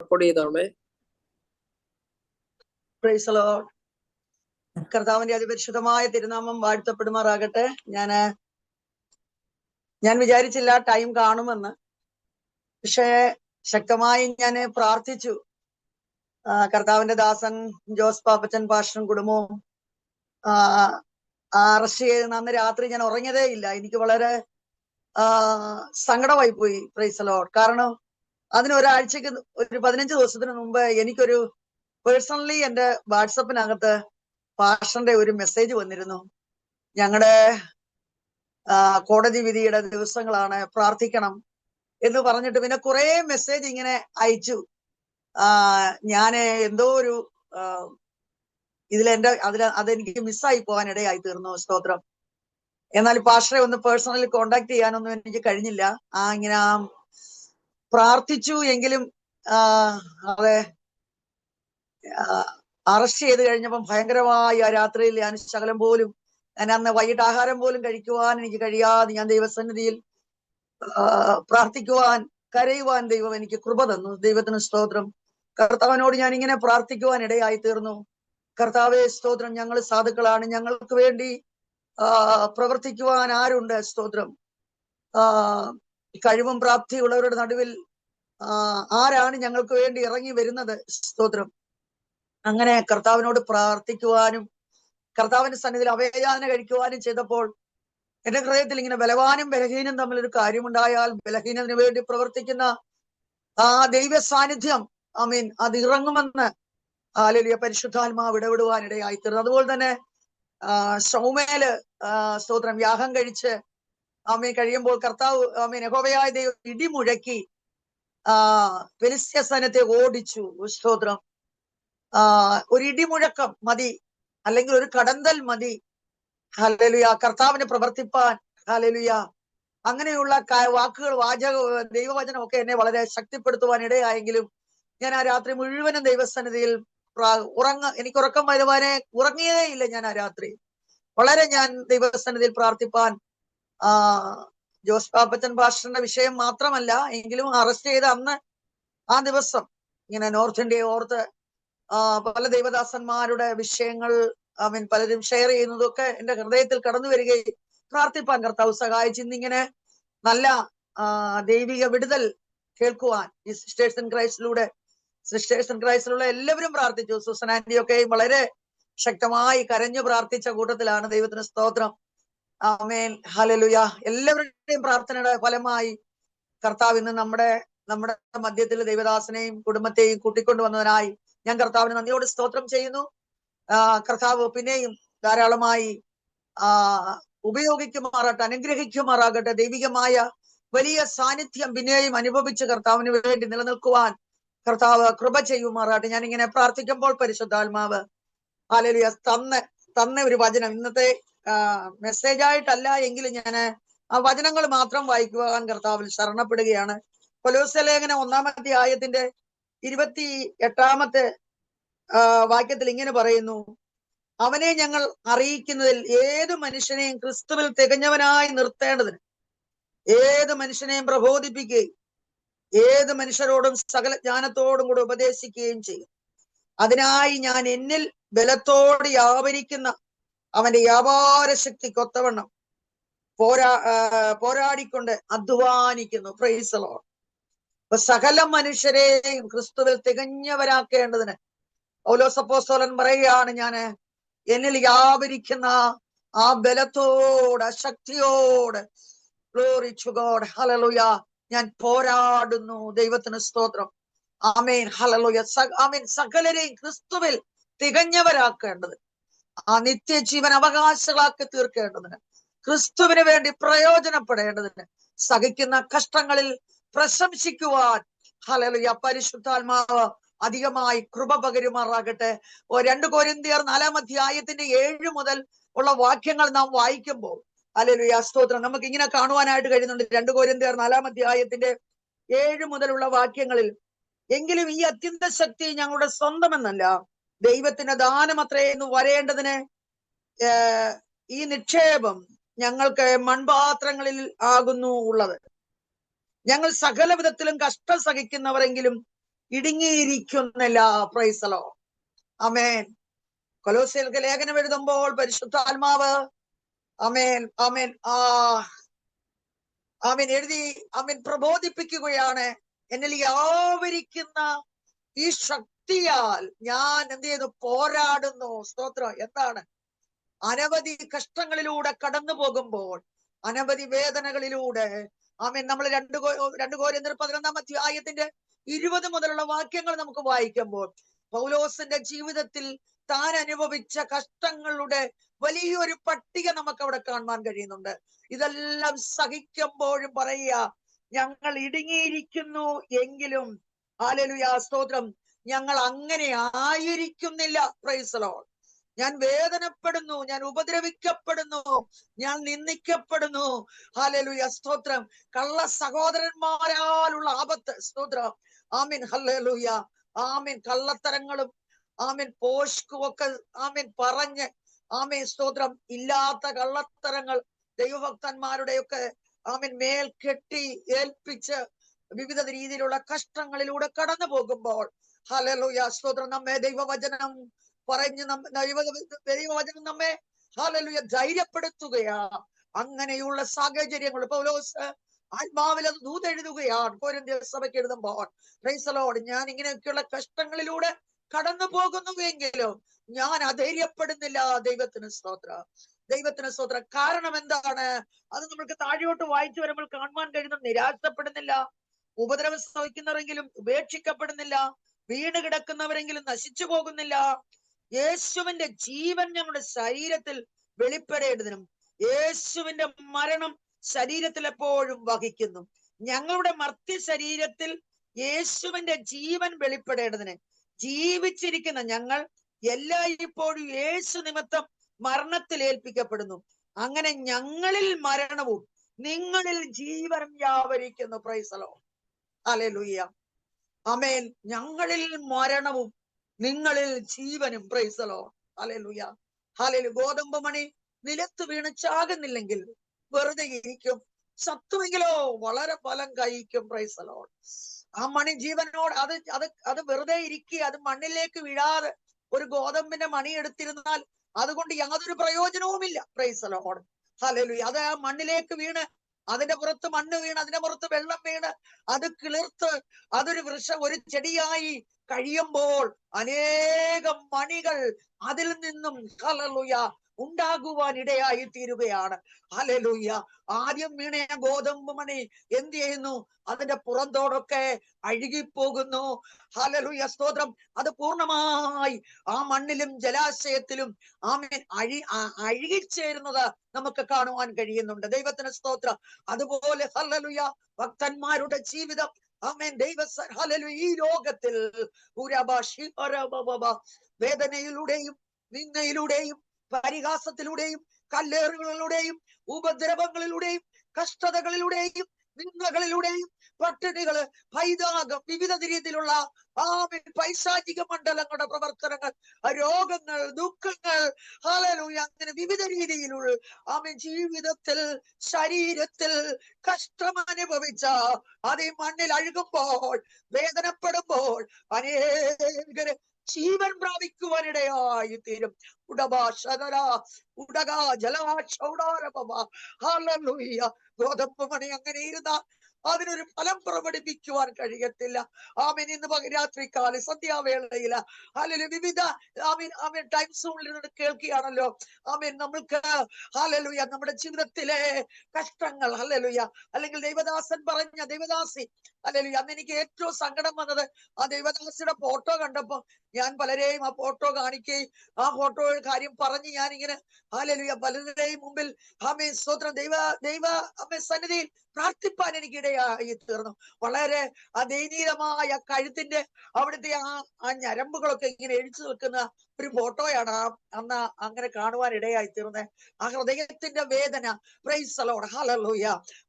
Record ചെയ്തോളേ. Praise the lord. കർത്താവിന്റെ അതിപരിശുദ്ധമായ തിരുനാമം വാഴ്ത്തപ്പെടുമാറാകട്ടെ. ഞാൻ വിചാരിച്ചില്ല ടൈം കാണുമെന്ന്. പക്ഷേ ശക്തമായി ഞാൻ പ്രാർത്ഥിച്ചു. കർത്താവിന്റെ ദാസൻ ജോസ് പാപ്പച്ചൻ പാസ്റ്ററും കുടുംബവും അറസ്റ്റ് ചെയ്ത് അന്ന് രാത്രി ഞാൻ ഉറങ്ങിയതേ ഇല്ല. എനിക്ക് വളരെ സങ്കടമായി പോയി. Price the Lord. കാരണം അതിന് ഒരാഴ്ചക്ക് ഒരു 15 ദിവസത്തിന് മുമ്പ് എനിക്കൊരു പേഴ്സണലി എന്റെ വാട്സപ്പിനകത്ത് പാസ്റ്ററിന്റെ ഒരു മെസ്സേജ് വന്നിരുന്നു. ഞങ്ങളുടെ കോടതി വിധിയുടെ ദിവസങ്ങളാണ്, പ്രാർത്ഥിക്കണം എന്ന് പറഞ്ഞിട്ട് പിന്നെ കുറെ മെസ്സേജ് ഇങ്ങനെ അയച്ചു. ഞാന് എന്തോ ഒരു അതെനിക്ക് മിസ്സായി പോകാൻ ഇടയായി തീർന്നു. സ്തോത്രം. എന്നാൽ പാസ്റ്ററെ ഒന്ന് പേഴ്സണലി കോണ്ടാക്ട് ചെയ്യാനൊന്നും എനിക്ക് കഴിഞ്ഞില്ല. ഇങ്ങനെ പ്രാർത്ഥിച്ചു എങ്കിലും അതെ അറസ്റ്റ് ചെയ്ത് കഴിഞ്ഞപ്പം ഭയങ്കരമായ രാത്രിയിൽ ഞാൻ ശകലം പോലും ഞാൻ അന്ന് വൈകിട്ട് ആഹാരം പോലും കഴിക്കുവാൻ എനിക്ക് കഴിയാതെ ഞാൻ ദൈവസന്നിധിയിൽ പ്രാർത്ഥിക്കുവാൻ, കരയുവാൻ ദൈവം എനിക്ക് കൃപ തന്നു. ദൈവത്തിന് സ്തോത്രം. കർത്താവിനോട് ഞാൻ ഇങ്ങനെ പ്രാർത്ഥിക്കുവാൻ ഇടയായി തീർന്നു. കർത്താവേ സ്തോത്രം, ഞങ്ങൾ സാധുക്കളാണ്, ഞങ്ങൾക്ക് വേണ്ടി പ്രവർത്തിക്കുവാൻ ആരുണ്ട്? സ്തോത്രം. കഴിവും പ്രാപ്തിയുള്ളവരുടെ നടുവിൽ ആരാണ് ഞങ്ങൾക്ക് വേണ്ടി ഇറങ്ങി വരുന്നത്? സ്തോത്രം. അങ്ങനെ കർത്താവിനോട് പ്രാർത്ഥിക്കുവാനും കർത്താവിന്റെ സന്നിധിയിൽ അഭയയാതന കഴിക്കുവാനും ചെയ്തപ്പോൾ എന്റെ ഹൃദയത്തിൽ ഇങ്ങനെ ബലവാനും ബലഹീനം തമ്മിലൊരു കാര്യമുണ്ടായാൽ ബലഹീനത്തിന് വേണ്ടി പ്രവർത്തിക്കുന്ന ദൈവ സാന്നിധ്യം അത് ഇറങ്ങുമെന്ന് ഹല്ലേലൂയ പരിശുദ്ധാത്മാവ് ഇടപെടുവാനിടയായി തീർന്നു. അതുപോലെ തന്നെ സൗമേല് സ്തോത്രം യാഗം കഴിച്ച് കഴിയുമ്പോൾ കർത്താവ് യഹോവയായ ദൈവം ഇടിമുഴക്കി ഫെലിസ്ത്യ സൈന്യത്തെ ഓടിച്ചു. സ്തോത്രം. ഒരു ഇടിമുഴക്കം മതി, അല്ലെങ്കിൽ ഒരു കടന്തൽ മതി ഹല്ലേലൂയ കർത്താവിനെ പ്രവർത്തിപ്പാൻ. ഹല്ലേലൂയ. അങ്ങനെയുള്ള വാക്കുകൾ, ദൈവവചനം ഒക്കെ എന്നെ വളരെ ശക്തിപ്പെടുത്തുവാൻ ഇടയായെങ്കിലും ഞാൻ ആ രാത്രി മുഴുവനും ദൈവസന്നിധിയിൽ എനിക്ക് ഉറക്കം വരുവാനെ ഉറങ്ങിയതേ ഇല്ല. ഞാൻ ആ രാത്രി വളരെ ഞാൻ ദൈവസന്നിധിയിൽ പ്രാർത്ഥിപ്പാൻ ജോസ് പാപ്പച്ചൻ പാസ്റ്ററിന്റെ വിഷയം മാത്രമല്ല എങ്കിലും അറസ്റ്റ് ചെയ്ത അന്ന് ആ ദിവസം ഇങ്ങനെ നോർത്ത് ഇന്ത്യയെ ഓർത്ത് പല ദൈവദാസന്മാരുടെ വിഷയങ്ങൾ പലരും ഷെയർ ചെയ്യുന്നതൊക്കെ എന്റെ ഹൃദയത്തിൽ കടന്നു വരികയും പ്രാർത്ഥിപ്പാൻ കർത്താവ് സഹായിച്ചു. ഇന്നിങ്ങനെ നല്ല ദൈവിക വിടുതൽ കേൾക്കുവാൻ ഈ സിസ്റ്റേഴ്സ് ഇൻ ക്രൈസ്റ്റിലുള്ള എല്ലാവരും പ്രാർത്ഥിച്ചു. സുസൻ ആന്റിയൊക്കെയും വളരെ ശക്തമായി കരഞ്ഞു പ്രാർത്ഥിച്ച കൂട്ടത്തിലാണ്. ദൈവത്തിന് സ്തോത്രം. ആമേൻ. ഹല്ലേലൂയ. എല്ലാവരുടെയും പ്രാർത്ഥനയുടെ ഫലമായി കർത്താവ് ഇന്ന് നമ്മുടെ മധ്യത്തിൽ ദൈവദാസനെയും കുടുംബത്തെയും കൂട്ടിക്കൊണ്ടുവന്നതിനായി ഞാൻ കർത്താവിന് നന്ദിയോട് സ്തോത്രം ചെയ്യുന്നു. കർത്താവ് പിന്നെയും ധാരാളമായി ഉപയോഗിക്കുമാറാകട്ടെ, അനുഗ്രഹിക്കുമാറാകട്ടെ. ദൈവികമായ വലിയ സാന്നിധ്യം പിന്നെയും അനുഭവിച്ച് കർത്താവിന് വേണ്ടി നിലനിൽക്കുവാൻ കർത്താവ് കൃപ ചെയ്യുമാറാകട്ടെ. ഞാനിങ്ങനെ പ്രാർത്ഥിക്കുമ്പോൾ പരിശുദ്ധാത്മാവ് ഹല്ലേലൂയ തന്ന ഒരു വചനം, ഇന്നത്തെ മെസ്സേജായിട്ടല്ല എങ്കിലും ഞാൻ ആ വചനങ്ങൾ മാത്രം വായിക്കുവാൻ കർത്താവിൽ ശരണപ്പെടുകയാണ്. കൊലോസ്യ ലേഖനം 1-ാം അധ്യായത്തിന്റെ 28-ാമത്തെ വാക്യത്തിൽ ഇങ്ങനെ പറയുന്നു: അവനെ ഞങ്ങൾ അറിയിക്കുന്നതിൽ ഏത് മനുഷ്യനെയും ക്രിസ്തുവിൽ തികഞ്ഞവനായി നിർത്തേണ്ടതിന് ഏത് മനുഷ്യനെയും പ്രബോധിപ്പിക്കുകയും ഏത് മനുഷ്യരോടും സകല ജ്ഞാനത്തോടും കൂടെ ഉപദേശിക്കുകയും ചെയ്യും. അതിനായി ഞാൻ എന്നിൽ ബലത്തോട് വ്യാപരിക്കുന്ന അവന്റെ വ്യാപാര ശക്തിക്കൊത്തവണ്ണം പോരാടിക്കൊണ്ട് അധ്വാനിക്കുന്നു. Praise the lord. അപ്പൊ സകല മനുഷ്യരെയും ക്രിസ്തുവിൽ തികഞ്ഞവരാക്കേണ്ടതിന് പൗലോസ് അപ്പോസ്തലൻ പറയുകയാണ്, ഞാൻ എന്നിൽ വ്യാപരിക്കുന്ന ആ ബലത്തോട്, ആ ശക്തിയോട്, ഗ്ലോറി ടു ഗോഡ്, ഹല്ലേലൂയ, ഞാൻ പോരാടുന്നു. ദൈവത്തിന് സ്തോത്രം. ആമേൻ. ഹല്ലേലൂയ. ആമേൻ. സകലരെയും ക്രിസ്തുവിൽ തികഞ്ഞവരാക്കേണ്ടത്, ആ നിത്യജീവൻ അവകാശികളാക്കി തീർക്കേണ്ടതിന്, ക്രിസ്തുവിന് വേണ്ടി പ്രയോജനപ്പെടേണ്ടതിന്, സഹിക്കുന്ന കഷ്ടങ്ങളിൽ പ്രശംസിക്കുവാൻ ഹല്ലേലൂയ പരിശുദ്ധാത്മാവ് അധികമായി കൃപ പകരുമാറാകട്ടെ. 2 കൊരിന്ത്യർ 4-ാം അധ്യായത്തിന്റെ 7 മുതൽ ഉള്ള വാക്യങ്ങൾ നാം വായിക്കുമ്പോൾ ഹല്ലേലൂയ സ്തോത്രം നമുക്ക് ഇങ്ങനെ കാണുവാനായിട്ട് കഴിയുന്നുണ്ട്. 2 കൊരിന്ത്യർ 4-ാം അധ്യായത്തിന്റെ 7 മുതലുള്ള വാക്യങ്ങളിൽ, എങ്കിലും ഈ അത്യന്ത ശക്തി ഞങ്ങളുടെ സ്വന്തമെന്നല്ല, ദൈവത്തിന്റെ ദാനമത്രേ എന്ന് വരേണ്ടതിന് ഈ നിക്ഷേപം ഞങ്ങൾക്ക് മൺപാത്രങ്ങളിൽ ആകുന്നു ഉള്ളത്. ഞങ്ങൾ സകല വിധത്തിലും കഷ്ടം സഹിക്കുന്നവരെങ്കിലും ഇടുങ്ങിയിരിക്കുന്നില്ല. Praise the lord. ആമേൻ. കൊലോസ്യർക്ക് ലേഖനം എഴുതുമ്പോൾ പരിശുദ്ധാത്മാവ് ആമേൻ ആമേൻ ആമേൻ എഴുതി ആമേൻ പ്രബോധിപ്പിക്കുകയാണ്. എന്നിൽ വ്യാപരിക്കുന്ന ഈ ശക്തിയാൽ ഞാൻ എന്ത് ചെയ്തു? പോരാടുന്നു. സ്തോത്രം. എന്താണ്? അനവധി കഷ്ടങ്ങളിലൂടെ കടന്നു പോകുമ്പോൾ, അനവധി വേദനകളിലൂടെ ആമേൻ നമ്മൾ 2 കൊരിന്ത്യർ 11-ാം അധ്യായത്തിന്റെ 20 മുതലുള്ള വാക്യങ്ങൾ നമുക്ക് വായിക്കുമ്പോൾ പൗലോസിന്റെ ജീവിതത്തിൽ താൻ അനുഭവിച്ച കഷ്ടങ്ങളുടെ വലിയൊരു പട്ടിക നമുക്ക് അവിടെ കാണാൻ കഴിയുന്നുണ്ട്. ഇതെല്ലാം സഹിക്കുമ്പോഴും പറയുക, ഞങ്ങൾ ഇടുങ്ങിയിരിക്കുന്നു എങ്കിലും ഹല്ലേലൂയ സ്തോത്രം, ഞങ്ങൾ അങ്ങനെ ആയിരിക്കുന്നില്ല. Price the Lord. ഞാൻ വേദനപ്പെടുന്നു, ഞാൻ ഉപദ്രവിക്കപ്പെടുന്നു, ഞാൻ നിന്ദിക്കപ്പെടുന്നു. ഹല്ലേലൂയ സ്തോത്രം. കള്ള സഹോദരന്മാരാലുള്ള ആപത്ത്. സ്തോത്രം. ആമീൻ. ഹല്ലേലൂയ. ആമീൻ. കള്ളത്തരങ്ങളും ആമീൻ പോഷ്കും ഒക്കെ ആമീൻ പറഞ്ഞ് ആമീൻ സ്തോത്രം ഇല്ലാത്ത കള്ളത്തരങ്ങൾ ദൈവഭക്തന്മാരുടെയൊക്കെ ആമീൻ മേൽ കെട്ടി ഏൽപ്പിച്ച് വിവിധ രീതിയിലുള്ള കഷ്ടങ്ങളിലൂടെ കടന്നു പോകുമ്പോൾ ഹല്ലേലൂയ സ്തോത്രം, നമ്മെ ദൈവവചനം പറഞ്ഞ് ദൈവവചനം നമ്മെ ഹല്ലേലൂയ ധൈര്യപ്പെടുത്തുകയാ. അങ്ങനെയുള്ള സാഹചര്യങ്ങൾ പൗലോസ് ആത്മാവിൽ അത് ദൂതെഴുതുകയാണ് കൊരിന്ത്യർ സഭയ്ക്ക് എഴുതുമ്പോൾ. Price the Lord. ഞാൻ ഇങ്ങനെയൊക്കെയുള്ള കഷ്ടങ്ങളിലൂടെ കടന്നു പോകുന്നുവെങ്കിലും ഞാൻ അധൈര്യപ്പെടുന്നില്ല. ദൈവത്തിന് സ്തോത്രം. ദൈവത്തിന് സ്തോത്രം. കാരണം എന്താണ്? അത് നമുക്ക് താഴോട്ട് വായിച്ചു വരുമ്പോൾ കാണുവാൻ കഴിയുന്നു. നിരാശപ്പെടുന്നില്ല, ഉപദ്രവം സഹിക്കുന്നവരെങ്കിലും ഉപേക്ഷിക്കപ്പെടുന്നില്ല, വീണ് കിടക്കുന്നവരെങ്കിലും നശിച്ചു പോകുന്നില്ല. യേശുവിന്റെ ജീവൻ ഞങ്ങളുടെ ശരീരത്തിൽ വെളിപ്പെടേണ്ടതിനും യേശുവിന്റെ മരണം ശരീരത്തിൽ എപ്പോഴും വഹിക്കുന്നു. ഞങ്ങളുടെ മർത്യ ശരീരത്തിൽ യേശുവിന്റെ ജീവൻ വെളിപ്പെടേണ്ടതിന് ജീവിച്ചിരിക്കുന്ന ഞങ്ങൾ എല്ലായ്പ്പോഴും യേശു നിമിത്തം മരണത്തിൽ ഏൽപ്പിക്കപ്പെടുന്നു. അങ്ങനെ ഞങ്ങളിൽ മരണവും നിങ്ങളിൽ ജീവനും വ്യാപരിക്കുന്നു. Praise the lord. ഹല്ലേലൂയ. ആമേൻ. ഞങ്ങളിൽ മരണവും നിങ്ങളിൽ ജീവനും. Praise the lord. ഹല്ലേലൂയ. ഹല്ലേലൂയ. ഗോതമ്പ് മണി നിലത്ത് വീണ് ചാകുന്നില്ലെങ്കിൽ വെറുതെ ഇരിക്കും, സത്തുവെങ്കിലോ വളരെ ഫലം കഴിക്കും. Price the Lord. ആ മണി ജീവനോട് അത് വെറുതെ ഇരിക്കുക, അത് മണ്ണിലേക്ക് വീഴാതെ ഒരു ഗോതമ്പിന്റെ മണി എടുത്തിരുന്നാൽ അതുകൊണ്ട് യാതൊരു പ്രയോജനവുമില്ല. Praise the lord. ഹല്ലേലൂയ. അത് ആ മണ്ണിലേക്ക് വീണ് അതിന്റെ പുറത്ത് മണ്ണ് വീണ് അതിന്റെ പുറത്ത് വെള്ളം വീണ് അത് കിളിർത്ത് അതൊരു ഒരു ചെടിയായി കഴിയുമ്പോൾ അനേകം മണികൾ അതിൽ നിന്നും ഹല്ലേലൂയ ഉണ്ടാകുവാൻ ഇടയായി തീരുകയാണ്. ഹല്ലേലൂയ. ആദ്യം വീണ ഗോതമ്പ് മണി എന്ത് ചെയ്യുന്നു? അതിന്റെ പുറന്തോടൊക്കെ അഴുകിപ്പോകുന്നു. ഹല്ലേലൂയ സ്തോത്രം. അത് പൂർണ്ണമായി ആ മണ്ണിലും ജലാശയത്തിലും ആമേൻ അഴുകിച്ചേരുന്നത് നമുക്ക് കാണുവാൻ കഴിയുന്നുണ്ട്. ദൈവത്തിന് സ്തോത്രം. അതുപോലെ ഹല്ലേലൂയ ഭക്തന്മാരുടെ ജീവിതം ആമേൻ ഹല്ലേലൂയ ഈ ലോകത്തിൽ വേദനയിലൂടെയും നിന്ദയിലൂടെയും പരിഹാസത്തിലൂടെയും കല്ലേറുകളിലൂടെയും ഉപദ്രവങ്ങളിലൂടെയും കഷ്ടതകളിലൂടെയും നിന്ദകളിലൂടെയും പട്ടിണികള് പൈതാകം വിവിധ രീതിയിലുള്ള പൈശാചിക മണ്ഡലങ്ങളുടെ പ്രവർത്തനങ്ങൾ രോഗങ്ങൾ ദുഃഖങ്ങൾ ഹല്ലേലൂയ അങ്ങനെ വിവിധ രീതിയിലുള്ള ജീവിതത്തിൽ ശരീരത്തിൽ കഷ്ടം അനുഭവിച്ച അത് ഈ മണ്ണിൽ അഴുകുമ്പോൾ വേദനപ്പെടുമ്പോൾ അനേകര് ജീവൻ പ്രാപിക്കുവാനിടയായി തീരും. ഗോതമ്പ് മണി അങ്ങനെ ഇരുന്ന അതിനൊരു ഫലം പ്രകടിപ്പിക്കുവാൻ കഴിയത്തില്ല. ആമീൻ. ഇന്ന് രാത്രികാല സന്ധ്യാവേളയില അല്ലെങ്കിൽ വിവിധ ടൈം സോണിൽ നിന്ന് കേൾക്കുകയാണല്ലോ. ആമീൻ. നമ്മൾക്ക് ഹല്ലേലൂയ നമ്മുടെ ജീവിതത്തിലെ കഷ്ടങ്ങൾ ഹല്ലേലൂയ അല്ലെങ്കിൽ ദൈവദാസൻ പറഞ്ഞ ദൈവദാസി ഹല്ലേലൂയ അന്ന് എനിക്ക് ഏറ്റവും സങ്കടം വന്നത് ആ ദൈവദാസിയുടെ ഫോട്ടോ കണ്ടപ്പോ ഞാൻ പലരെയും ആ ഫോട്ടോ കാണിക്കുകയും ആ ഫോട്ടോ കാര്യം പറഞ്ഞ് ഞാൻ ഇങ്ങനെ ഹല്ലേലൂയ പലരുടെയും മുമ്പിൽ ആമേൻ സ്തോത്രം ദൈവ ആമേൻ സന്നിധിയിൽ പ്രാർത്ഥിപ്പാൻ എനിക്കിടയായി തീർന്നു. വളരെ ദയനീയമായ കഴുത്തിന്റെ അവിടുത്തെ ആ ഞരമ്പുകളൊക്കെ ഇങ്ങനെ എഴിച്ചു നിൽക്കുന്ന ഒരു ഫോട്ടോയാണ് അന്ന് അങ്ങനെ കാണുവാൻ ഇടയായി തീർന്നത്. ആ ഹൃദയത്തിന്റെ വേദന, പ്രൈസ് ദി ലോർഡ്, ഹല്ലേലൂയ.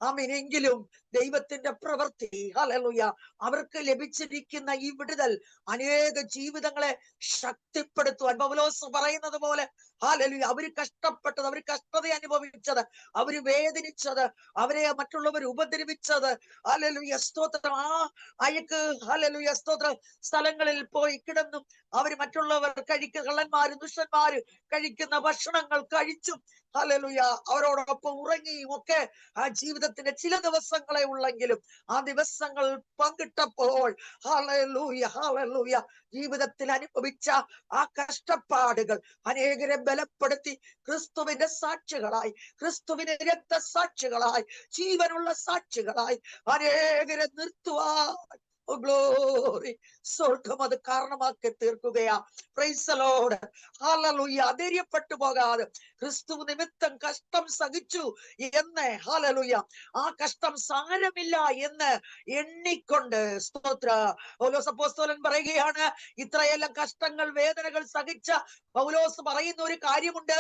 ആമേൻ. എങ്കിലും ദൈവത്തിന്റെ പ്രവൃത്തി, ഹല്ലേലൂയ, അവർക്ക് ലഭിച്ചിരിക്കുന്ന ഈ വിടുതൽ അനേക ജീവിതങ്ങളെ ശക്തിപ്പെടുത്തുവാൻ, പൗലോസ് പറയുന്നത് പോലെ, ഹല്ലേലൂയ, അവര് കഷ്ടപ്പെട്ടത്, അവര് കഷ്ടത അനുഭവിച്ചത്, അവര് വേദനിച്ചത്, അവരെ മറ്റുള്ളവർ ഉപദ്രവിച്ചത്, ഹല്ലേലൂയ സ്തോത്രം, ആ അയക്ക്, ഹല്ലേലൂയ സ്തോത്രം, സ്ഥലങ്ങളിൽ പോയി കിടന്നും അവര് മറ്റുള്ളവർ കള്ളന്മാര് ദുഷ്ടന്മാര് കഴിക്കുന്ന ഭക്ഷണങ്ങൾ കഴിച്ചും, ഹല്ലേലൂയ, അവരോടൊപ്പം ഉറങ്ങിയും ഒക്കെ ആ ജീവിതത്തിന്റെ ചില ദിവസങ്ങളെ ഉള്ളെങ്കിലും ആ ദിവസങ്ങൾ പങ്കിട്ടപ്പോൾ, ഹല്ലേലൂയ, ഹല്ലേലൂയ, ജീവിതത്തിൽ അനുഭവിച്ച ആ കഷ്ടപ്പാടുകൾ അനേകരെ ബലപ്പെടുത്തി ക്രിസ്തുവിന്റെ സാക്ഷികളായി, ക്രിസ്തുവിന്റെ രക്തസാക്ഷികളായി, ജീവനുള്ള സാക്ഷികളായി അനേകരെ നിർത്തുവാൻ, ഗ്ലോറി, സ്വർഗം അത് കാരണമാക്കി തീർക്കുകയാ. പ്രൈസ് ദി ലോർഡ്, ഹല്ലേലൂയ. ധൈര്യപ്പെട്ടു പോകാതെ ക്രിസ്തു നിമിത്തം കഷ്ടം സഹിച്ചു എന്ന്, ഹല്ലേലൂയ, ആ കഷ്ടം സാരമില്ല എന്ന് എണ്ണിക്കൊണ്ട്, സ്തോത്ര, പൗലോസ് അപ്പോസ്തലൻ പറയുകയാണ്, ഇത്രയെല്ലാം കഷ്ടങ്ങൾ വേദനകൾ സഹിച്ച പൗലോസ് പറയുന്ന ഒരു കാര്യമുണ്ട്,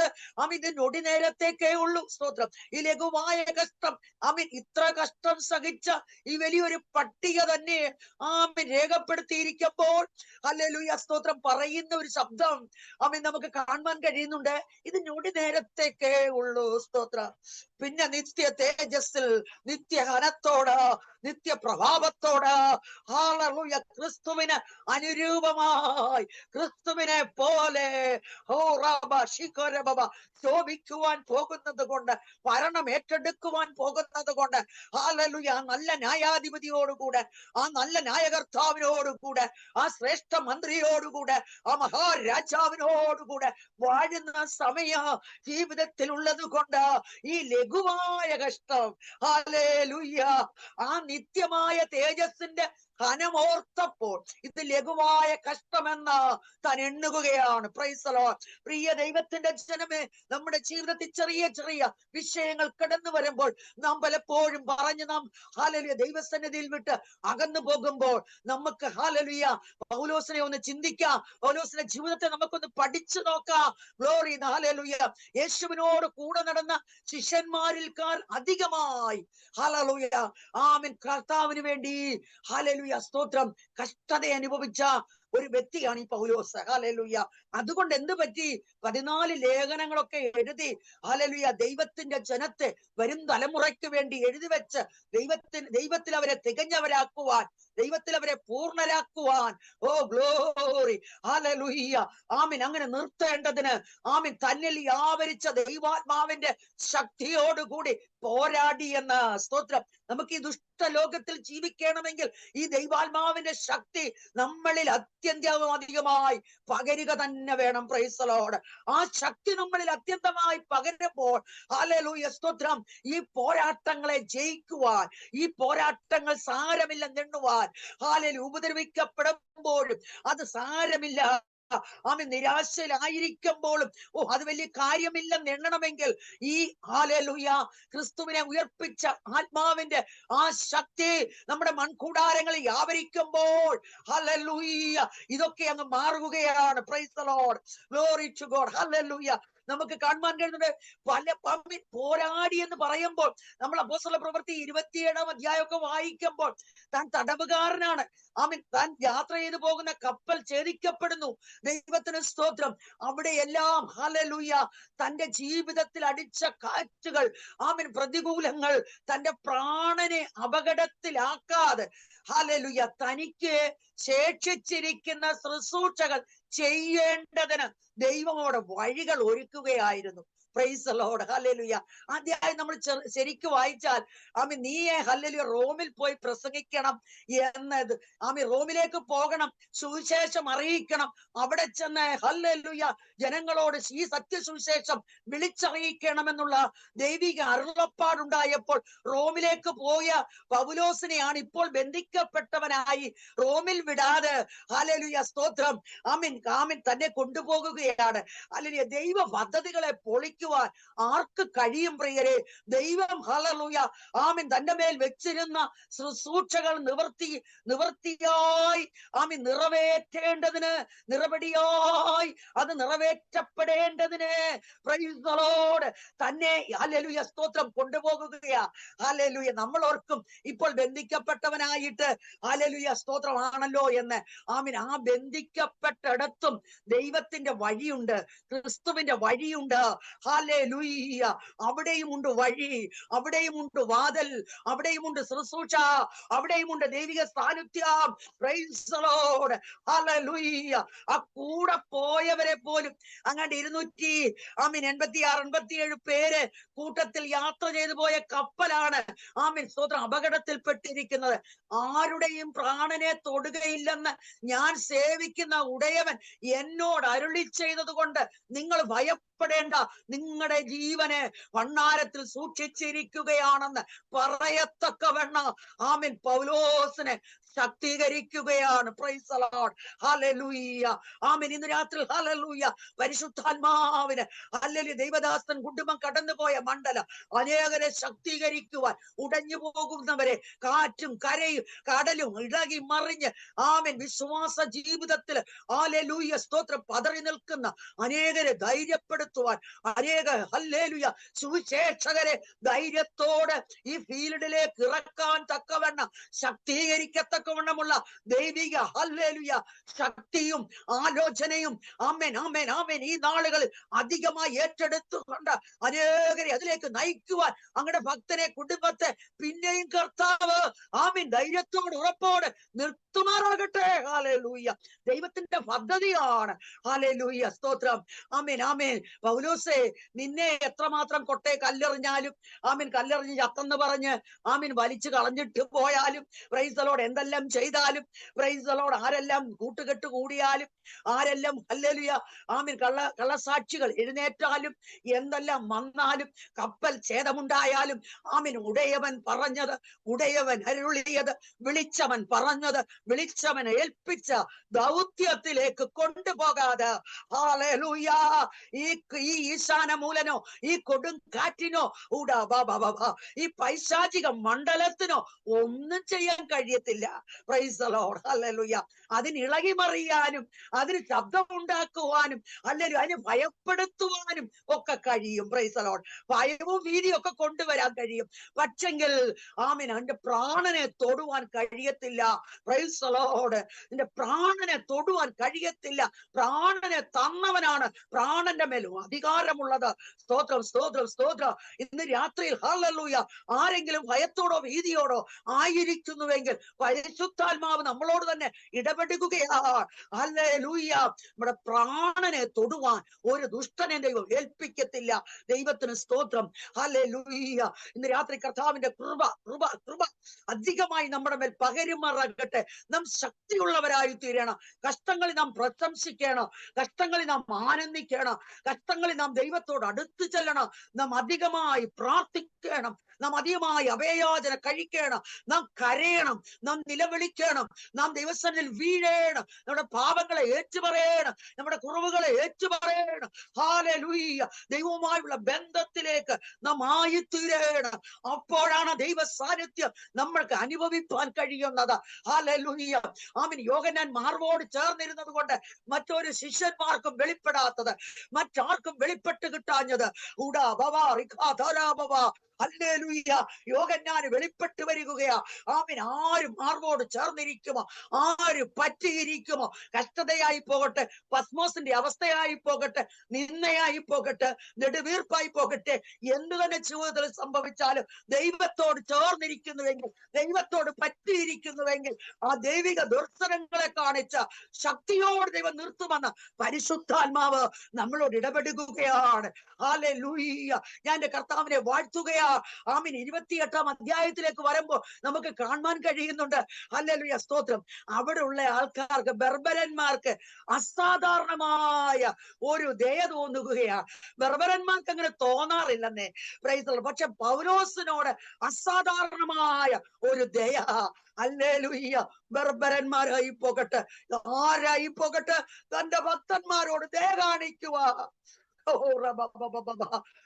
ഇത് നൊടി നേരത്തേക്കേ ഉള്ളൂ. സ്തോത്രം. ഈ ലഘുവായ കഷ്ടം, ഇത്ര കഷ്ടം സഹിച്ച ഈ വലിയൊരു പട്ടിക തന്നെ രേഖപ്പെടുത്തിയിരിക്കുമ്പോൾ, ഹല്ലേലൂയ സ്തോത്രം, പറയുന്ന ഒരു ശബ്ദം നമുക്ക് കാണാൻ കഴിയുന്നുണ്ട്, ഇത് നൊടി നേരത്തേക്കേ ഉള്ളൂ. സ്തോത്രം. പിന്നെ നിത്യ തേജസ്സിൽ, നിത്യഹനത്തോട്, നിത്യപ്രഭാവത്തോട്, ഹല്ലേലൂയ, ക്രിസ്തുവിന് അനുരൂപമായി, ക്രിസ്തുവിനെ പോലെ ശോഭിക്കുവാൻ പോകുന്നത് കൊണ്ട്, ഭരണം ഏറ്റെടുക്കുവാൻ പോകുന്നത് കൊണ്ട്, ഹല്ലേലൂയ, ആ നല്ല ന്യായാധിപതിയോടുകൂടെ, ആ നല്ല ന്യായകർത്താവിനോടുകൂടെ, ആ ശ്രേഷ്ഠ മന്ത്രിയോടുകൂടെ, ആ മഹാരാജാവിനോടുകൂടെ വാഴുന്ന സമയ ജീവിതത്തിൽ ഉള്ളത് കൊണ്ട് ഈ ലഘുവായ കഷ്ടം, ഹല്ലേലൂയ, ആ നിത്യമായ തേജസ്സിന്റെ ഘനമോർത്തപ്പോൾ ഇത് ലഘുവായ കഷ്ടമെന്ന് താൻ എണ്ണുകയാണ്. Praise the lord. പ്രിയ ദൈവത്തിന്റെ ജനമേ, നമ്മുടെ ജീവിതത്തിൽ ചെറിയ ചെറിയ വിഷയങ്ങൾ കടന്നു വരുമ്പോൾ നാം പലപ്പോഴും നാം ഹല്ലേലൂയ ദൈവസന്നിധിയിൽ വിട്ട് അകന്നു പോകുമ്പോൾ നമുക്ക്, ഹല്ലേലൂയ, പൗലോസിനെ ഒന്ന് ചിന്തിക്കാം, പൗലോസിന്റെ ജീവിതത്തെ നമുക്കൊന്ന് പഠിച്ചു നോക്കാം. Glory, hallelujah. യേശുവിനോട് കൂടെ നടന്ന ശിഷ്യന്മാരിൽക്കാൾ അധികമായി, ഹല്ലേലൂയ, ആമേൻ, കർത്താവിന് വേണ്ടി, ഹല്ലേലൂയ സ്തോത്രം, കഷ്ടത അനുഭവിച്ച ഒരു വ്യക്തിയാണ് ഈ പൗലോസ്. ഹല്ലേലൂയ. അതുകൊണ്ട് എന്ത് പറ്റി? 14 ലേഖനങ്ങളൊക്കെ എഴുതി, ഹല്ലേലൂയ, ദൈവത്തിന്റെ ജനത്തെ വരും തലമുറയ്ക്ക് വേണ്ടി എഴുതി വെച്ച് ദൈവത്തിൽ അവരെ തികഞ്ഞവരാക്കുവാൻ, ദൈവത്തിൽ അവരെ പൂർണ്ണരാക്കുവാൻ, ഓ ഗ്ലോറി, ഹല്ലേലൂയ, ആമീൻ, അങ്ങനെ നിർത്തേണ്ടതിന്, ആമീൻ, തന്നിൽ ആവരിച്ച ദൈവാത്മാവിന്റെ ശക്തിയോടുകൂടി പോരാടി എന്ന, സ്തോത്രം. നമുക്ക് ഈ ലോകത്തിൽ ജീവിക്കണമെങ്കിൽ ഈ ദൈവാത്മാവിന്റെ ശക്തി നമ്മളിൽ അത്യന്താധികമായി പകരുക തന്നെ വേണം. Price the Lord. ആ ശക്തി നമ്മളിൽ അത്യന്തമായി പകരുമ്പോൾ, ഹല്ലേലൂയ സ്തോത്രം, ഈ പോരാട്ടങ്ങളെ ജയിക്കുവാൻ, ഈ പോരാട്ടങ്ങൾ സാരമില്ലെന്നെണ്ണുവാൻ, ഹല്ലേലൂയ, ഉപദ്രവിക്കപ്പെടുമ്പോഴും അത് സാരമില്ല, നിരാശയിലായിരിക്കുമ്പോഴും അത് വലിയ കാര്യമില്ലെന്ന് എണ്ണണമെങ്കിൽ ഈ, ഹല്ലേലൂയ, ക്രിസ്തുവിനെ ഉയർപ്പിച്ച ആത്മാവിന്റെ ആ ശക്തി നമ്മുടെ മൺകൂടാരങ്ങളിൽ വ്യാപരിക്കുമ്പോൾ, ഹല്ലേലൂയ, ഇതൊക്കെ അങ്ങ് മാറുകയാണ്. Praise the Lord. Glory to God. Hallelujah. നമുക്ക് കാണുവാൻ കഴിയുന്നത് പല പോരാടി എന്ന് പറയുമ്പോൾ, നമ്മൾ അപ്പോസ്തല പ്രവൃത്തി 27-ാം അധ്യായമൊക്കെ വായിക്കുമ്പോൾ, താൻ തടവുകാരനാണ്, താൻ യാത്ര ചെയ്തു പോകുന്ന കപ്പൽ ഛേദിക്കപ്പെടുന്നു. ദൈവത്തിന് സ്തോത്രം. അവിടെയെല്ലാം, ഹല്ലേലൂയ, തന്റെ ജീവിതത്തിൽ അടിച്ച കാറ്റുകൾ, പ്രതികൂലങ്ങൾ തന്റെ പ്രാണനെ അപകടത്തിലാക്കാതെ, ഹല്ലേലൂയ, തനിക്ക് ശേഷിച്ചിരിക്കുന്ന ശുശ്രൂഷകൾ ചെയ്യേണ്ടതിന് ദൈവമോടെ വഴികൾ ഒരുക്കുകയായിരുന്നു. Praise the lord. ഹല്ലേലൂയ. അധ്യായം നമ്മൾ ശരിക്കും വായിച്ചാൽ, നീയെ, ഹല്ലേലൂയ, റോമിൽ പോയി പ്രസംഗിക്കണം എന്നത്, റോമിലേക്ക് പോകണം, സുവിശേഷം അറിയിക്കണം, അവിടെ ചെന്ന്, ഹല്ലേലൂയ, ജനങ്ങളോട് ഈ സത്യസുവിശേഷം വിളിച്ചറിയിക്കണമെന്നുള്ള ദൈവിക അരുളപ്പാടുണ്ടായപ്പോൾ റോമിലേക്ക് പോയ പൗലോസിനെയാണ് ഇപ്പോൾ ബന്ധിക്കപ്പെട്ടവനായി റോമിൽ വിടാതെ, ഹല്ലേലൂയ സ്തോത്രം, തന്നെ കൊണ്ടുപോകുകയാണ്. ഹല്ലേലൂയ. ദൈവ പദ്ധതികളെ പൊളിക്കുക ബന്ധിക്കുവാൻ ആർക്ക് കഴിയും പ്രിയരെ? ദൈവം ഹല്ലേലൂയ ആമീൻ തന്റെ മേൽ വെച്ചിരുന്ന ശുശ്രൂഷകൾ നിവർത്തിയായി ആമീൻ നിറവേറ്റേണ്ടതിന്, നിറപടിയായി അത് നിറവേറ്റപ്പെടേണ്ടതിന് പ്രൈസ് ദി ലോർഡ് തന്നെ ഹല്ലേലൂയ സ്തോത്രം കൊണ്ടുപോകുകയാ. ഹല്ലേലൂയ നമ്മൾ ഓർക്കും ഇപ്പോൾ ബന്ധിക്കപ്പെട്ടവനായിട്ട് ഹല്ലേലൂയ സ്തോത്രമാണല്ലോ എന്ന്. ആമീൻ ആ ബന്ധിക്കപ്പെട്ടിടത്തും ദൈവത്തിന്റെ വഴിയുണ്ട്, ക്രിസ്തുവിന്റെ വഴിയുണ്ട്. ഹല്ലേലൂയ അവിടെയുമുണ്ട് വഴി, അവിടെയുമുണ്ട് വാതിൽ, അവിടെയുമുണ്ട് ശുശ്രൂഷ, അവിടെയുമുണ്ട് ദൈവിക സാന്നിധ്യം. Price the lord hallelujah. ആ കൂടെ പോയവരെ പോലും അങ്ങാണ്ട് 286-87 പേര് കൂട്ടത്തിൽ യാത്ര ചെയ്തു പോയ കപ്പലാണ് ആമീൻ സ്തോത്രം അപകടത്തിൽപ്പെട്ടിരിക്കുന്നത്. ആരുടെയും പ്രാണനെ തൊടുകയില്ലെന്ന് ഞാൻ സേവിക്കുന്ന ഉടയവൻ എന്നോട് അരുളി ചെയ്തത് കൊണ്ട് നിങ്ങൾ ഭയപ്പെടേണ്ട, നിങ്ങളുടെ ജീവനെ ഭണ്ഡാരത്തിൽ സൂക്ഷിച്ചിരിക്കുകയാണെന്ന് പറയത്തക്കവണ്ണം ആമീൻ പൗലോസിനെ ശക്തീകരിക്കുകയാണ്. പ്രൈസ് ദി ലോർഡ് ഹല്ലേലൂയ ആമീൻ. ഇന്ന് രാത്രി ഹല്ലേലൂയ പരിശുദ്ധാത്മാവിന് ഹല്ലേലൂയ ദൈവദാസൻ കുടുംബം കടന്നുപോയ മണ്ഡലം അനേകരെ ശക്തീകരിക്കുവാൻ, ഉടഞ്ഞു പോകുന്നവരെ കാറ്റും കരയും കടലും ഇളകി മറിഞ്ഞ് ആമീൻ വിശ്വാസ ജീവിതത്തിൽ ഹല്ലേലൂയ സ്തോത്രം പതറി നിൽക്കുന്ന അനേകരെ ധൈര്യപ്പെടുത്തുവാൻ, അനേക ഹല്ലേലൂയ സുവിശേഷകരെ ധൈര്യത്തോടെ ഈ ഫീൽഡിലേക്ക് ഇറക്കാൻ തക്കവണ്ണം ശക്തീകരിക്കത്തക്കവണ്ണമുള്ള ദൈവിക ഹല്ലേലൂയ ശക്തിയും ആലോചനയും ആമേൻ ആമേൻ ആമേൻ ഈ നാളുകളിൽ അധികമായി ഏറ്റെടുത്തുകൊണ്ട് അനേകരെ അതിലേക്ക് നയിക്കുവാൻ അങ്ങയുടെ ഭക്തനെ, കുടുംബത്തെ പിന്നെയും കർത്താവ് ആമീൻ ധൈര്യത്തോട് ഉറപ്പോട് നിർത്തുമാറാകട്ടെ. ഹല്ലേലൂയ ദൈവത്തിന്റെ പദ്ധതിയാണ്. ഹല്ലേലൂയ സ്തോത്രം ആമേൻ ആമേൻ. പൗലോസേ നിന്നെ എത്രമാത്രം കൊട്ടേ കല്ലെറിഞ്ഞാലും ആമീൻ കല്ലെറിഞ്ഞ് ചത്തെന്ന് പറഞ്ഞ് ആമീൻ വലിച്ചു കളഞ്ഞിട്ട് പോയാലും പ്രൈസ് ദി ലോർഡ് എന്തെല്ലാം ചെയ്താലും പ്രൈസ് ദി ലോർഡ് ആരെല്ലാം കൂട്ടുകെട്ട് കൂടിയാലും ആരെല്ലാം ഹല്ലേലൂയ ആമീൻ കള്ളസാക്ഷികൾ എഴുന്നേറ്റാലും എന്തെല്ലാം വന്നാലും കപ്പൽ ഛേദമുണ്ടായാലും ആമീൻ ഉടയവൻ പറഞ്ഞത്, ഉടയവൻ അരുളിയത്, വിളിച്ചവൻ പറഞ്ഞത്, വിളിച്ചവൻ ഏൽപ്പിച്ച ദൗത്യത്തിലേക്ക് കൊണ്ടുപോകാതെ ഹല്ലേലൂയ ഈ ഈശാന മൂലനോ ഈ കൊടും കാറ്റിനോ ഈ പൈശാചിക മണ്ഡലത്തിനോ ഒന്നും ചെയ്യാൻ കഴിയത്തില്ല. Price the lord hallelujah. അതിന് ഇളകി മറിയാനും അതിന് ശബ്ദമുണ്ടാക്കുവാനും അല്ലെങ്കിൽ അതിന് ഭയപ്പെടുത്തുവാനും ഒക്കെ കഴിയും. Price the Lord. ഭയവും ഭീതിയും ഒക്കെ കൊണ്ടുവരാൻ കഴിയും. പക്ഷെങ്കിൽ ആമീൻ അവന്റെ പ്രാണനെ തൊടുവാൻ കഴിയത്തില്ല. Price the Lord. നിന്റെ പ്രാണനെ തൊടുവാൻ കഴിയത്തില്ല. പ്രാണനെ തന്നവനാണ് പ്രാണന്റെ മേലും അധികാരമുള്ളത്. സ്തോത്രം സ്തോത്രം സ്തോത്രം. ഇന്ന് രാത്രിയിൽ ഹല്ലേലൂയ ആരെങ്കിലും ഭയത്തോടോ ഭീതിയോടോ ആയിരിക്കുന്നുവെങ്കിൽ പരിശുദ്ധാത്മാവ് നമ്മളോട് തന്നെ ഇടപെടുകയാണ്. ഹല്ലേലൂയ. നമ്മുടെ പ്രാണനെ തൊടുവാൻ ഒരു ദുഷ്ടനെ ദൈവം ഏൽപ്പിക്കത്തില്ല. ദൈവത്തിന് സ്തോത്രം. ഹല്ലേലൂയ. ഇന്ന് രാത്രി കർത്താവിന്റെ കൃപ കൃപ കൃപ അധികമായി നമ്മുടെ മേൽ പകരുമാറാകട്ടെ. നാം ശക്തിയുള്ളവരായി തീരണം. കഷ്ടങ്ങളിൽ നാം പ്രശംസിക്കണം, കഷ്ടങ്ങളിൽ നാം ആനന്ദിക്കണം, കഷ്ടങ്ങളിൽ നാം ദൈവത്തോട് അടുത്തു ചെല്ലണം, നാം അധികമായി പ്രാർത്ഥിക്കണം, നാം അധികമായി അഭയയാചന കഴിക്കണം, നാം കരയണം, നാം നിലവിളിക്കണം, നാം ദൈവസന്നിധിയിൽ വീഴണം, നമ്മുടെ പാപങ്ങളെ ഏറ്റുപറയണം, നമ്മുടെ കുറവുകളെ ഏറ്റുപറയണം. ഹല്ലേലൂയ. ദൈവവുമായുള്ള ബന്ധത്തിലേക്ക് നാം ആയിത്തീരണം. അപ്പോഴാണ് ദൈവ സാന്നിധ്യം നമ്മൾക്ക് അനുഭവിപ്പാൻ കഴിയുന്നത്. ഹല്ലേലൂയ. ആമീൻ. യോഹന്നാൻ മാർവോട് ചേർന്നിരുന്നത് കൊണ്ട് മറ്റൊരു ശിഷ്യന്മാർക്കും വെളിപ്പെടാത്തത്, മറ്റാർക്കും വെളിപ്പെട്ട് കിട്ടാഞ്ഞത് ഹല്ലേലൂയ യോഹന്നാന് വെളിപ്പെട്ട് വരികയാ. ആമീൻ. ആരും മാർവോട് ചേർന്നിരിക്കുമോ, ആര് പറ്റിയിരിക്കുമോ, കഷ്ടതയായി പോകട്ടെ, പത്മോസിന്റെ അവസ്ഥയായി പോകട്ടെ, നിന്ദയായി പോകട്ടെ, നെടുവീർപ്പായി പോകട്ടെ, എന്തു തന്നെ ജീവിതത്തിൽ സംഭവിച്ചാലും ദൈവത്തോട് ചേർന്നിരിക്കുന്നുവെങ്കിൽ, ദൈവത്തോട് പറ്റിയിരിക്കുന്നുവെങ്കിൽ ആ ദൈവിക ദർശനങ്ങളെ കാണിച്ച ശക്തിയോട് ദൈവം നിർത്തുമെന്ന് പരിശുദ്ധാത്മാവ് നമ്മളോട് ഇടപെടുകയാണ്. ഹല്ലേലൂയ. ഞാൻ എന്റെ കർത്താവിനെ വാഴ്ത്തുകയാ. ആമീൻ. 28-ാം അധ്യായത്തിലേക്ക് വരുമ്പോൾ നമുക്ക് കാണാൻ കഴിയുന്നുണ്ട്. ഹല്ലേലൂയ സ്തോത്രം. അവിടെ ഉള്ള ആൾക്കാർക്ക്, ബർബരന്മാർക്ക് അസാധാരണമായ ഒരു ദയ തോന്നുകയാണ്. ബർബരന്മാർക്ക് അങ്ങനെ തോന്നാറില്ലെന്നേ. Price the Lord. പക്ഷെ പൗലോസിനോട് അസാധാരണമായ ഒരു ദയ. ഹല്ലേലൂയ. ബർബരന്മാരായി പോകട്ടെ, ആരായി പോകട്ടെ, തന്റെ ഭക്തന്മാരോട് ദയ കാണിക്കുക.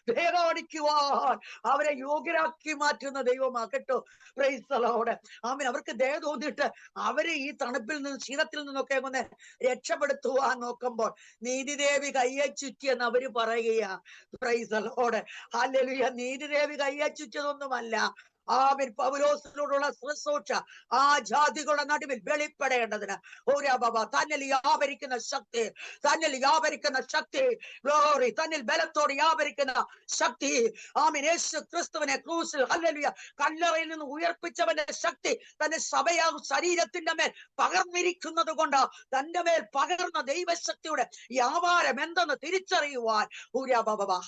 ദയകാണിക്കുവാൻ അവരെ യോഗ്യരാക്കി മാറ്റുന്ന ദൈവമാ കേട്ടോ. Praise the lord. ആമേൻ. അവർക്ക് ദയ തോന്നിയിട്ട് അവരെ ഈ തണുപ്പിൽ നിന്ന് ശീതത്തിൽ നിന്നൊക്കെ ഒന്ന് രക്ഷപ്പെടുത്തുവാൻ നോക്കുമ്പോൾ നീതിദേവി കയ്യെ ചുറ്റിയെന്ന് അവര് പറയുകയാ. Price the lord. ഹല്ലേലൂയ. നീതിദേവി കയ്യെ ചുറ്റിയതൊന്നുമല്ല, ആമേൻ, പൗലോസിനോടുള്ള ശുശ്രൂഷ ആ ജാതികളുടെ നടുവിൽ വെളിപ്പെടേണ്ടതിന് തന്നിൽ വ്യാപരിക്കുന്ന ശക്തി, തന്നിൽ വ്യാപരിക്കുന്ന ശക്തി, ഗ്ലോറി, തന്നിൽ ബലത്തോട് വ്യാപരിക്കുന്ന ശക്തി, ആമേൻ, യേശു ക്രിസ്തുവിനെ ക്രൂസിൽ ഹല്ലേലൂയ കല്ലറയിൽ നിന്ന് ഉയർപ്പിച്ചവന്റെ ശക്തി തന്റെ സഭയാകും ശരീരത്തിന്റെ മേൽ പകർന്നിരിക്കുന്നത് കൊണ്ട് തന്റെ മേൽ പകർന്ന ദൈവശക്തിയുടെ വ്യാപാരം എന്തെന്ന് തിരിച്ചറിയുവാൻ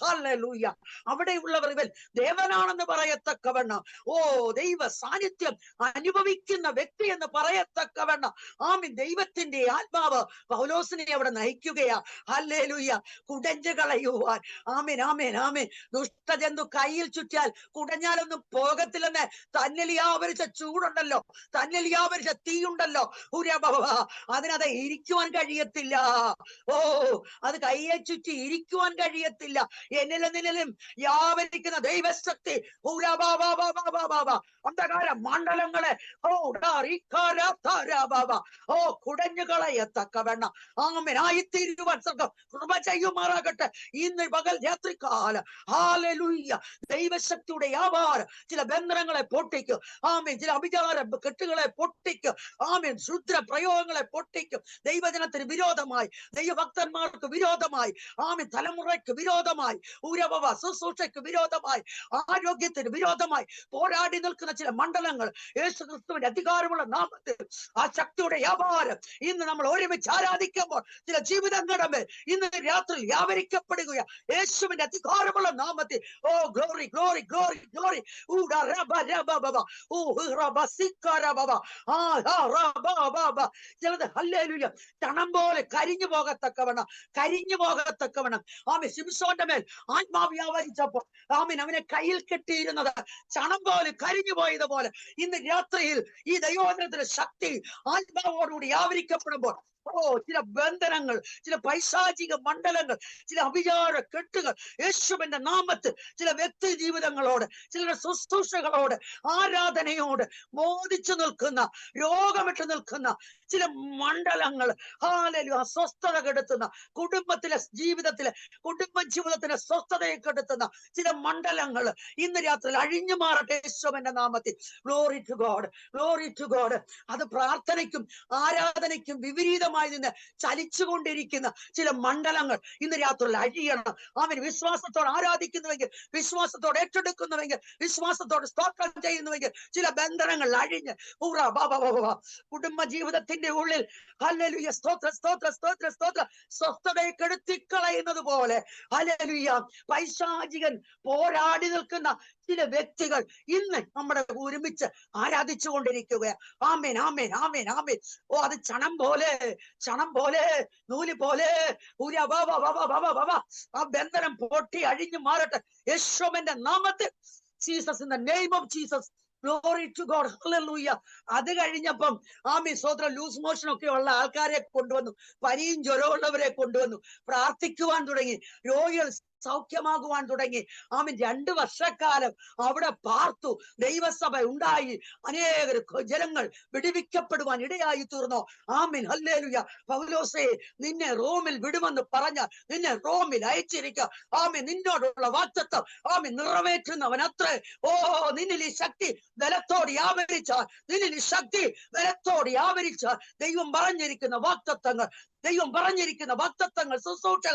ഹല്ലേലൂയ അവിടെയുള്ളവർ ഇവൻ ദേവനാണെന്ന് പറയത്തക്കവണ്ണം, ഓ ദൈവ സാന്നിധ്യം അനുഭവിക്കുന്ന വ്യക്തി എന്ന് പറയത്തക്കവണ്ണം ആമീൻ ദൈവത്തിന്റെ ആത്മാവ് പൗലോസിനെ അവിടെ നയിക്കുകയാ. ഹല്ലേലൂയ. കുടഞ്ഞു കളയുവാൻ. ആമീൻ, ആമീൻ, ആമീൻ. ദുഷ്ടജന്തു കയ്യിൽ ചുറ്റിയാൽ കുടഞ്ഞാലൊന്നും പോകത്തില്ലെന്ന് തന്നിൽ വ്യാപരിച്ച ചൂടുണ്ടല്ലോ, തന്നിൽ വ്യാപരിച്ച തീയുണ്ടല്ലോ, അതിനത് ഇരിക്കുവാൻ കഴിയത്തില്ല. ഓ, അത് കയ്യെ ചുറ്റി ഇരിക്കുവാൻ കഴിയത്തില്ല. എന്നിലും നിന്നിലും വ്യാപരിക്കുന്ന ദൈവശക്തി അന്ധകാര മണ്ഡലങ്ങളെ കുടഞ്ഞു കളയത്തക്കവണ്ണം ആമേൻ ആയിത്തീരുവാൻ സർഗ്ഗം കൃപ ചെയ്യുമാറാകട്ടെ. ഇന്ന് പകൽ രാത്രികാലം ഹല്ലേലൂയ ദൈവശക്തിയുടെ വ്യാപാരം ചില ബന്ധനങ്ങളെ പൊട്ടിക്കും. ആമേൻ. ചില അഭിചാര കെട്ടുകളെ പൊട്ടിക്കും. ആമേൻ. ശുദ്ര പ്രയോഗങ്ങളെ പൊട്ടിക്കും. ദൈവജനത്തിന് വിരോധമായി, ദൈവഭക്തന്മാർക്ക് വിരോധമായി, ആമേൻ, തലമുറയ്ക്ക് വിരോധമായി, ശുശ്രൂഷയ്ക്ക് വിരോധമായി, ആരോഗ്യത്തിന് വിരോധമായി പോരാടി നിൽക്കുന്ന ചില മണ്ഡലങ്ങൾ യേശു ക്രിസ്തുവിന്റെ അധികാരമുള്ള നാമത്തിൽ ആ ശക്തിയുടെ വ്യാപാരം ഇന്ന് നമ്മൾ ഒരുമിച്ച് ആരാധിക്കുമ്പോൾ ചില ജീവിതങ്ങളുടെ മേൽ ഇന്ന് രാത്രി വ്യാപരിക്കപ്പെടുകയാണ് യേശുവിന്റെ അധികാരമുള്ള നാമത്തിൽ. Oh glory, glory, glory, glory. ചിലത് ഹല്ലേലൂയ ചണം പോലെ കരിഞ്ഞു പോകത്തക്കവണ്ണം, കരിഞ്ഞു പോകത്തക്കവണ്ണം ആമേൻ ശിംശോന്റെ മേൽ ആത്മാവ് വ്യാപരിച്ചപ്പോൾ ആമേൻ അവനെ കയ്യിൽ കെട്ടിയിരുന്നത് ചണം പോലെ കരിഞ്ഞു പോയതുപോലെ ഇന്ന് രാത്രിയിൽ ഈ ദൈവവചനത്തിന്റെ ശക്തി ആത്മാവോടുകൂടി വ്യാപരിക്കപ്പെടുമ്പോൾ ചില ബന്ധനങ്ങൾ, ചില പൈശാചിക മണ്ഡലങ്ങൾ, ചില അഭിചാര കെട്ടുകൾ യേശുവിന്റെ നാമത്തിൽ ചില വ്യക്തി ജീവിതങ്ങളോട്, ചില ശുശ്രൂഷകളോട്, ആരാധനയോട് മോദിച്ചു നിൽക്കുന്ന, രോഗമിട്ട് നിൽക്കുന്ന ചില മണ്ഡലങ്ങൾ ഹല്ലേലൂയ അസ്വസ്ഥത കെടുത്തുന്ന, കുടുംബത്തിലെ ജീവിതത്തിന് സ്വസ്ഥതയെ കെടുത്തുന്ന ചില മണ്ഡലങ്ങൾ ഇന്ന് രാത്രി അഴിഞ്ഞു മാറട്ടെ യേശുവിന്റെ നാമത്തിൽ. Glory to God, glory to God. അത് പ്രാർത്ഥനയ്ക്കും ആരാധനയ്ക്കും വിപരീതമായി നിന്ന് ചലിച്ചുകൊണ്ടിരിക്കുന്ന ചില മണ്ഡലങ്ങൾ ഇന്ന് രാത്രി അഴിയണം. അവൻ വിശ്വാസത്തോടെ ആരാധിക്കുന്നുവെങ്കിൽ, വിശ്വാസത്തോടെ ഏറ്റെടുക്കുന്നുവെങ്കിൽ, വിശ്വാസത്തോടെ സ്തോത്രം ചെയ്യുന്നുവെങ്കിൽ ചില ബന്ധനങ്ങൾ അഴിഞ്ഞ് കുടുംബ ജീവിതത്തിന്റെ ഉള്ളിൽ ഹല്ലേലൂയ സ്തോത്ര സ്തോത്ര സ്തോത്ര സ്തോത്ര സ്വസ്ഥതയെ കെടുത്തിക്കളയുന്നത് പോലെ ഹല്ലേലൂയ പൈശാചികൻ പോരാടി നിൽക്കുന്ന ചില വ്യക്തികൾ ഇന്ന് നമ്മുടെ ഒരുമിച്ച് ആരാധിച്ചു കൊണ്ടിരിക്കുകയാണ്. ആമേൻ, ആമേൻ, ആമേൻ, ആമേൻ. ഓ, അത് ചണം പോലെ, ചണം പോലെ, നൂല് പോലെ ആ ബന്ധനം പൊട്ടി അഴിഞ്ഞു മാറട്ടെ യേശുവിന്റെ നാമത്തിൽ. Jesus, in the name of Jesus. Glory to God. Hallelujah. അത് കഴിഞ്ഞപ്പം ആമേൻ സ്തോത്രം ലൂസ് മോഷൻ ഒക്കെ ഉള്ള ആൾക്കാരെ കൊണ്ടുവന്നു, പനിയും ജ്വരമുള്ളവരെ കൊണ്ടുവന്നു, പ്രാർത്ഥിക്കുവാൻ തുടങ്ങി, രോഗികൾ സൗഖ്യമാകുവാൻ തുടങ്ങി. ആമേൻ 2 വർഷക്കാലം അവിടെ പാർത്തു, ദൈവസഭ ഉണ്ടായി, അനേക ജനങ്ങൾ വിടുവിക്കപ്പെടുവാൻ ഇടയായി തീർന്നു. ആമേൻ, ഹല്ലേലൂയ. പൗലോസേ, നിന്നെ റോമിൽ വിടുമെന്ന് പറഞ്ഞാൽ നിന്നെ റോമിൽ അയച്ചിരിക്കുക. ആമേൻ, നിന്നോടുള്ള വാഗ്ദത്തം ആമേൻ നിറവേറ്റുന്നവൻ അത്രേ. ഓ, നിന്നിൽ ഈ ശക്തി ബലത്തോട് വ്യാപരിച്ചാൽ, നിന്നിൽ ഈ ശക്തി ബലത്തോട് വ്യാപരിച്ചാൽ ദൈവം പറഞ്ഞിരിക്കുന്ന വാഗ്ദത്തങ്ങൾ, ദൈവം പറഞ്ഞിരിക്കുന്ന വാഗ്ദത്തങ്ങൾ, ശുശ്രൂഷകൾ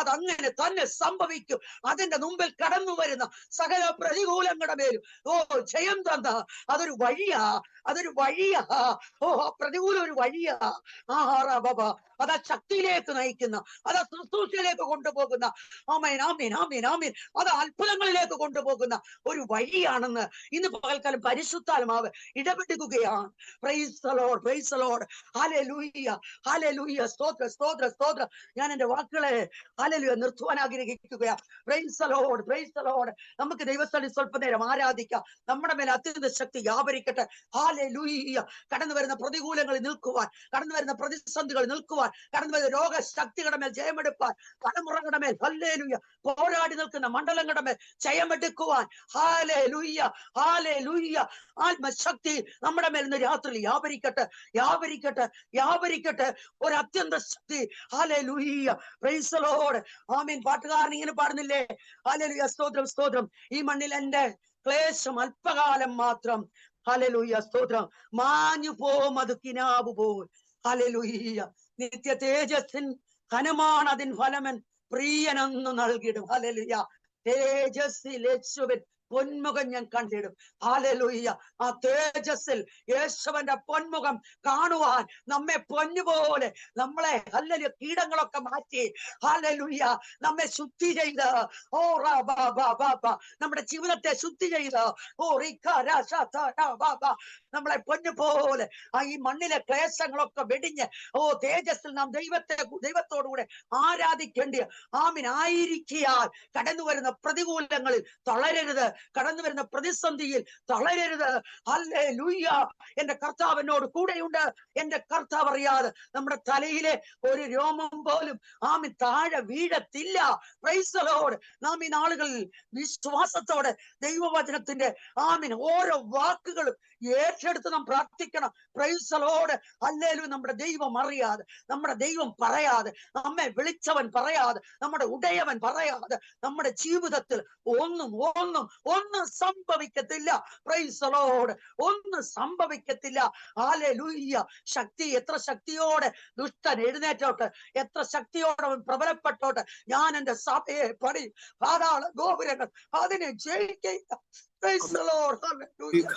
അതങ്ങനെ തന്നെ സംഭവിക്കും. അതിന്റെ മുമ്പിൽ കടന്നു വരുന്ന സകല പ്രതികൂലങ്ങളുടെ മേലും ഓ ജയം തന്ന അതൊരു വഴിയാ, അതൊരു വഴിയാ. ഓ, പ്രതികൂലം ഒരു വഴിയാ. അതാ ശക്തിയിലേക്ക് നയിക്കുന്ന, അതാ ശുശ്രൂഷയിലേക്ക് കൊണ്ടുപോകുന്ന, ആമേൻ, ആമേൻ, ആമേൻ, ആമേൻ, അത് അത്ഭുതങ്ങളിലേക്ക് കൊണ്ടുപോകുന്ന ഒരു വഴിയാണെന്ന് ഇന്ന് പകൽക്കാലം പരിശുദ്ധാത്മാവ് ഇടപെടുകയാണ്. Praise the lord, praise the lord. ഹല്ലേലൂയ, ഹല്ലേലൂയ. സ്തോത്ര സ്തോത്ര സ്തോത്ര. ഞാൻ എന്റെ വാക്കുകളെ ഹല്ലേലൂയ നിർത്തുവാൻ ആഗ്രഹിക്കുകയാ. Praise the lord, praise the lord. നമുക്ക് ദൈവസ്ഥലിൽ സ്വല്പനേരം ആരാധിക്കാം. നമ്മുടെ മേലെ അത്യന്ത ശക്തി വ്യാപരിക്കട്ടെ. ഹല്ലേലൂയ. കടന്നു വരുന്ന പ്രതികൂലങ്ങളിൽ നിൽക്കുവാൻ, കടന്നു വരുന്ന പ്രതിസന്ധികളിൽ നിൽക്കുവാൻ, കടന്നു വരുന്ന രോഗശക്തികളുടെ മേൽ ജയമെടുപ്പാൻ, തലമുറകളുടെ മേൽ ഹല്ലേലൂയ പോരാടി നിൽക്കുന്ന മണ്ഡലങ്ങളുടെ മേൽ ജയമെടുക്കുവാൻ ഹല്ലേലൂയ, ഹല്ലേലൂയ. ആത്മശക്തി നമ്മുടെ മേൽ ഇന്ന് രാത്രി വ്യാപരിക്കട്ടെ, വ്യാപരിക്കട്ടെ, വ്യാപരിക്കട്ടെ. ഒരു അത്യന്ത ശക്തി. ഹല്ലേലൂയ, പ്രൈസ് ദി ലോർഡ്. ആമേൻ. പാട്ടുകാരൻ ഇങ്ങനെ പാടുന്നില്ലേ? ഹല്ലേലൂയ, സ്തോത്രം സ്തോത്രം. ഈ മണ്ണിൽ എന്റെ ക്ലേശം അല്പകാലം മാത്രം. ഹല്ലേലൂയ, സ്തോത്രം. മാഞ്ഞു പോം അത് കിനാവ് പോൽ. ഹല്ലേലൂയ. നിത്യ തേജസ്സിൻ ഘനമാണ് അതിൻ ഫലമൻ പ്രിയനെന്നു നൽകിടും. ഹല്ലേലൂയ. തേജസ്സിൽ യേശുവിൻ പൊന്മുഖം ഞാൻ കണ്ടിടും. ഹല്ലേലൂയ. ആ തേജസ്സിൽ യേശുവിന്റെ പൊന്മുഖം കാണുവാൻ നമ്മെ പൊന്നുപോലെ നമ്മളെ ഹല്ലേലൂയ കീടങ്ങളൊക്കെ മാറ്റി ഹല്ലേലൂയ നമ്മെ ശുദ്ധി ചെയ്ത് നമ്മുടെ ജീവിതത്തെ ശുദ്ധി ചെയ്ത് നമ്മളെ പൊന്നുപോലെ ഈ മണ്ണിലെ ക്ലേശങ്ങളൊക്കെ വെടിഞ്ഞ് തേജസ്സിൽ നാം ദൈവത്തോടുകൂടെ ആരാധിക്കേണ്ടി ആമിനായിരിക്കാൻ കടന്നു വരുന്ന പ്രതികൂലങ്ങളിൽ തളരരുത്, കടന്നു വരുന്ന പ്രതിസന്ധിയിൽ തളരരുത്. ഹല്ലേലൂയ. എന്റെ കർത്താവിനോട് കൂടെയുണ്ട്. എന്റെ കർത്താവ് അറിയാതെ നമ്മുടെ തലയിലെ ഒരു രോമം പോലും ആമി താഴെ വീഴത്തില്ല. Price the Lord. നാം ഈ നാളുകളിൽ വിശ്വാസത്തോടെ ദൈവവചനത്തിന്റെ ആമിൻ ഓരോ വാക്കുകളും ഏറ്റെടുത്ത് നാം പ്രാർത്ഥിക്കണം. Price the lord. ഹല്ലേലൂയ. നമ്മുടെ ദൈവം അറിയാതെ, നമ്മുടെ ദൈവം പറയാതെ, നമ്മെ വിളിച്ചവൻ പറയാതെ, നമ്മുടെ ഉടയവൻ പറയാതെ നമ്മുടെ ജീവിതത്തിൽ ഒന്നും സംഭവിക്കത്തില്ല. Price the Lord. ഒന്നും സംഭവിക്കത്തില്ല. ഹല്ലേലൂയ. ശക്തി എത്ര ശക്തിയോടെ ദുഷ്ടൻ എഴുന്നേറ്റോട്ടെ, എത്ര ശക്തിയോടെ അവൻ പ്രബലപ്പെട്ടോട്ടെ, ഞാൻ എന്റെ സഭയെ പണി, പാതാള ഗോപുരങ്ങൾ അതിനെ ജയിക്കുക. Praise the Lord. Hallelujah.